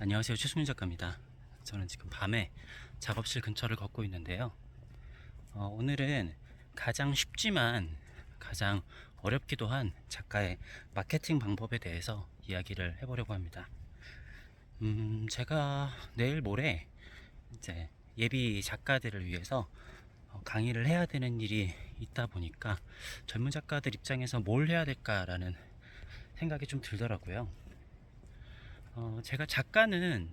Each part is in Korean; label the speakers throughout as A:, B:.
A: 안녕하세요. 최수민 작가입니다. 저는 지금 밤에 작업실 근처를 걷고 있는데요. 오늘은 가장 쉽지만 가장 어렵기도 한 작가의 마케팅 방법에 대해서 이야기를 해보려고 합니다. 제가 내일 모레 이제 예비 작가들을 위해서 강의를 해야 되는 일이 있다 보니까 젊은 작가들 입장에서 뭘 해야 될까라는 생각이 좀 들더라고요. 제가 작가는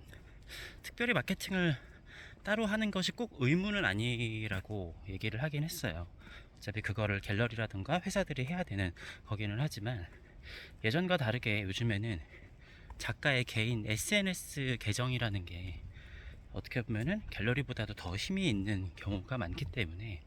A: 특별히 마케팅을 따로 하는 것이 꼭 의무는 아니라고 얘기를 하긴 했어요. 어차피 그거를 갤러리라든가 회사들이 해야 되는 거기는 하지만, 예전과 다르게 요즘에는 작가의 개인 SNS 계정이라는 게 어떻게 보면은 갤러리보다도 더 힘이 있는 경우가 많기 때문에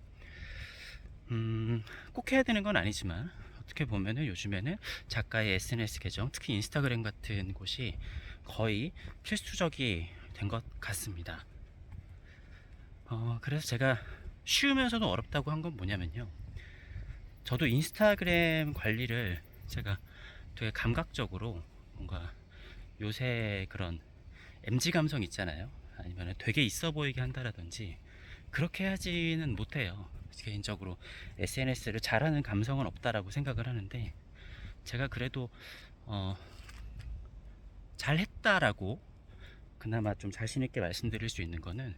A: 꼭 해야 되는 건 아니지만, 어떻게 보면은 요즘에는 작가의 SNS 계정, 특히 인스타그램 같은 곳이 거의 필수적이 된 것 같습니다. 그래서 제가 쉬우면서도 어렵다고 한 건 뭐냐면요, 저도 인스타그램 관리를 제가 되게 감각적으로, 뭔가 요새 그런 MG 감성 있잖아요. 아니면 되게 있어 보이게 한다라든지 그렇게 하지는 못해요. 개인적으로 SNS를 잘하는 감성은 없다라고 생각을 하는데, 제가 그래도 어, 잘했다라고 그나마 좀 자신 있게 말씀드릴 수 있는 거는,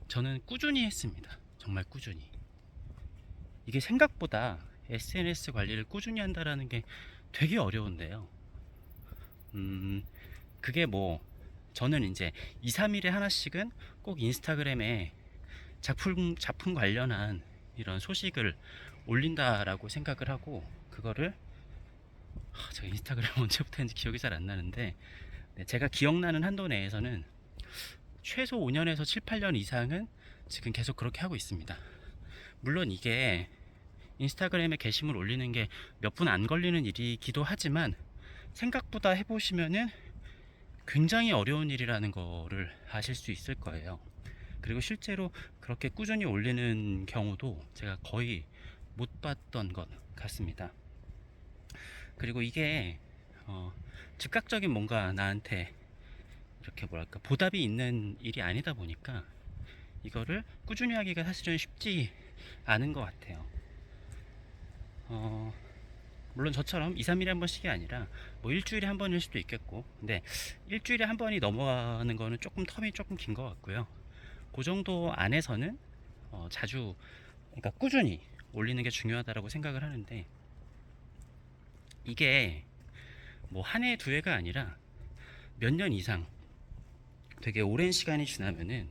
A: 저는 꾸준히 했습니다. 정말 꾸준히. 이게 생각보다 SNS 관리를 꾸준히 한다라는 게 되게 어려운데요. 그게 뭐, 저는 이제 2, 3일에 하나씩은 꼭 인스타그램에 작품 관련한 이런 소식을 올린다라고 생각을 하고, 그거를 제가 인스타그램 언제부터 했는지 기억이 잘 안 나는데, 네, 제가 기억나는 한도 내에서는 최소 5년에서 7, 8년 이상은 지금 계속 그렇게 하고 있습니다. 물론 이게 인스타그램에 게시물 올리는 게 몇 분 안 걸리는 일이기도 하지만, 생각보다 해보시면은 굉장히 어려운 일이라는 거를 아실 수 있을 거예요. 그리고 실제로 그렇게 꾸준히 올리는 경우도 제가 거의 못 봤던 것 같습니다. 그리고 이게 즉각적인 뭔가 나한테 이렇게 뭐랄까 보답이 있는 일이 아니다 보니까, 이거를 꾸준히 하기가 사실은 쉽지 않은 것 같아요. 어, 물론 저처럼 2, 3일에 한 번씩이 아니라 뭐 일주일에 한 번일 수도 있겠고, 근데 일주일에 한 번이 넘어가는 거는 조금 텀이 조금 긴 것 같고요. 그 정도 안에서는 자주, 그러니까 꾸준히 올리는 게 중요하다고 생각을 하는데, 이게 뭐 한 해, 두 해가 아니라 몇 년 이상 되게 오랜 시간이 지나면은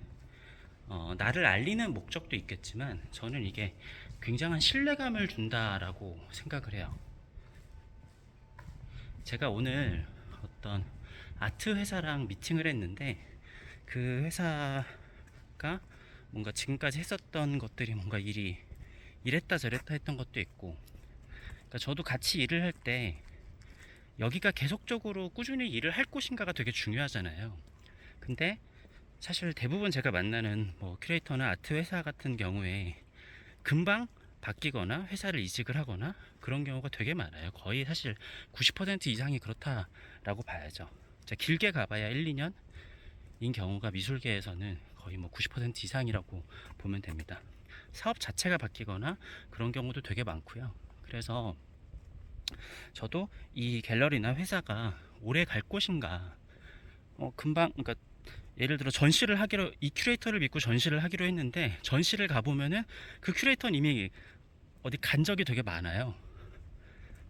A: 나를 알리는 목적도 있겠지만, 저는 이게 굉장한 신뢰감을 준다라고 생각을 해요. 제가 오늘 어떤 아트 회사랑 미팅을 했는데, 그 회사가 뭔가 지금까지 했었던 것들이 뭔가 일이 이랬다 저랬다 했던 것도 있고, 그러니까 저도 같이 일을 할 때 여기가 계속적으로 꾸준히 일을 할 곳인가가 되게 중요하잖아요. 근데 사실 대부분 제가 만나는 뭐 큐레이터나 아트 회사 같은 경우에 금방 바뀌거나 회사를 이직을 하거나 그런 경우가 되게 많아요. 거의 사실 90% 이상이 그렇다라고 봐야죠. 길게 가봐야 1, 2년인 경우가 미술계에서는 거의 뭐 90% 이상이라고 보면 됩니다. 사업 자체가 바뀌거나 그런 경우도 되게 많고요. 그래서 저도 이 갤러리나 회사가 오래 갈 곳인가, 금방, 그러니까 예를 들어 전시를 하기로, 이 큐레이터를 믿고 전시를 하기로 했는데 전시를 가보면은 그 큐레이터는 이미 어디 간 적이 되게 많아요.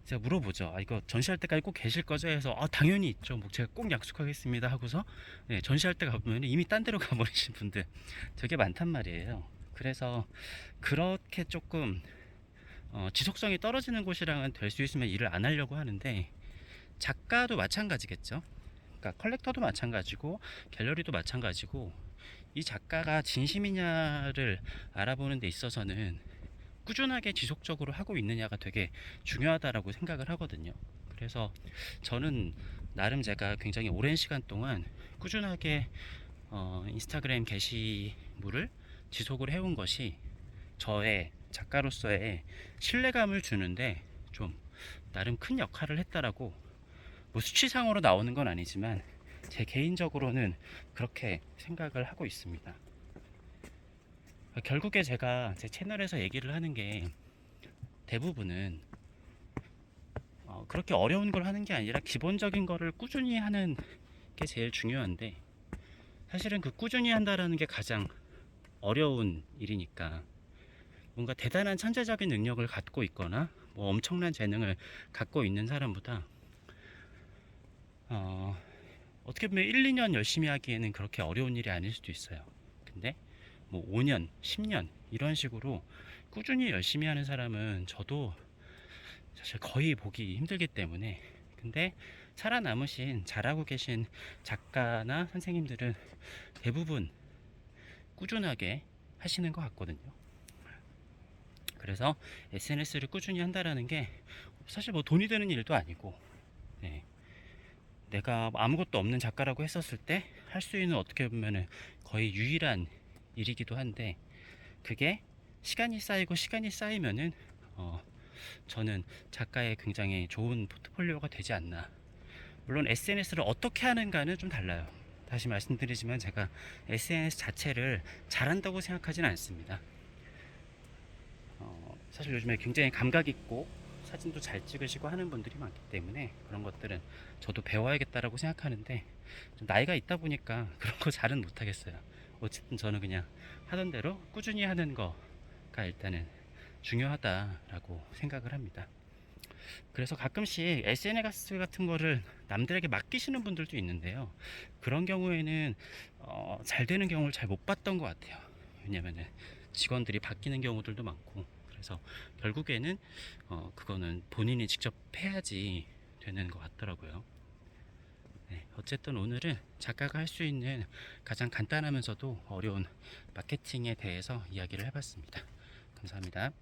A: 제가 물어보죠. 이거 전시할 때까지 꼭 계실 거죠? 해서 당연히 있죠. 뭐 제가 꼭 약속하겠습니다 하고서, 네, 전시할 때 가보면 이미 딴 데로 가버리신 분들 되게 많단 말이에요. 그래서 그렇게 조금 지속성이 떨어지는 곳이랑은 될 수 있으면 일을 안 하려고 하는데, 작가도 마찬가지겠죠. 그러니까 컬렉터도 마찬가지고 갤러리도 마찬가지고, 이 작가가 진심이냐를 알아보는 데 있어서는 꾸준하게 지속적으로 하고 있느냐가 되게 중요하다라고 생각을 하거든요. 그래서 저는 나름 제가 굉장히 오랜 시간 동안 꾸준하게 인스타그램 게시물을 지속을 해온 것이 저의 작가로서의 신뢰감을 주는데 좀 나름 큰 역할을 했다라고, 뭐 수치상으로 나오는 건 아니지만 제 개인적으로는 그렇게 생각을 하고 있습니다. 결국에 제가 제 채널에서 얘기를 하는 게 대부분은 그렇게 어려운 걸 하는 게 아니라 기본적인 거를 꾸준히 하는 게 제일 중요한데, 사실은 그 꾸준히 한다라는 게 가장 어려운 일이니까, 뭔가 대단한 천재적인 능력을 갖고 있거나 뭐 엄청난 재능을 갖고 있는 사람보다 어떻게 보면 1, 2년 열심히 하기에는 그렇게 어려운 일이 아닐 수도 있어요. 근데 뭐 5년, 10년 이런 식으로 꾸준히 열심히 하는 사람은 저도 사실 거의 보기 힘들기 때문에, 근데 살아남으신 잘하고 계신 작가나 선생님들은 대부분 꾸준하게 하시는 것 같거든요. 그래서 SNS를 꾸준히 한다라는 게 사실 뭐 돈이 되는 일도 아니고, 네. 내가 아무것도 없는 작가라고 했었을 때 할 수 있는, 어떻게 보면은 거의 유일한 일이기도 한데, 그게 시간이 쌓이고 시간이 쌓이면은 저는 작가의 굉장히 좋은 포트폴리오가 되지 않나. 물론 SNS를 어떻게 하는가는 좀 달라요. 다시 말씀드리지만 제가 SNS 자체를 잘한다고 생각하진 않습니다. 사실 요즘에 굉장히 감각 있고 사진도 잘 찍으시고 하는 분들이 많기 때문에 그런 것들은 저도 배워야겠다라고 생각하는데, 좀 나이가 있다 보니까 그런 거 잘은 못하겠어요. 어쨌든 저는 그냥 하던 대로 꾸준히 하는 거가 일단은 중요하다라고 생각을 합니다. 그래서 가끔씩 SNS 같은 거를 남들에게 맡기시는 분들도 있는데요. 그런 경우에는 잘 되는 경우를 잘 못 봤던 것 같아요. 왜냐면은 직원들이 바뀌는 경우들도 많고, 그래서 결국에는 그거는 본인이 직접 해야지 되는 것 같더라고요. 네, 어쨌든 오늘은 작가가 할 수 있는 가장 간단하면서도 어려운 마케팅에 대해서 이야기를 해봤습니다. 감사합니다.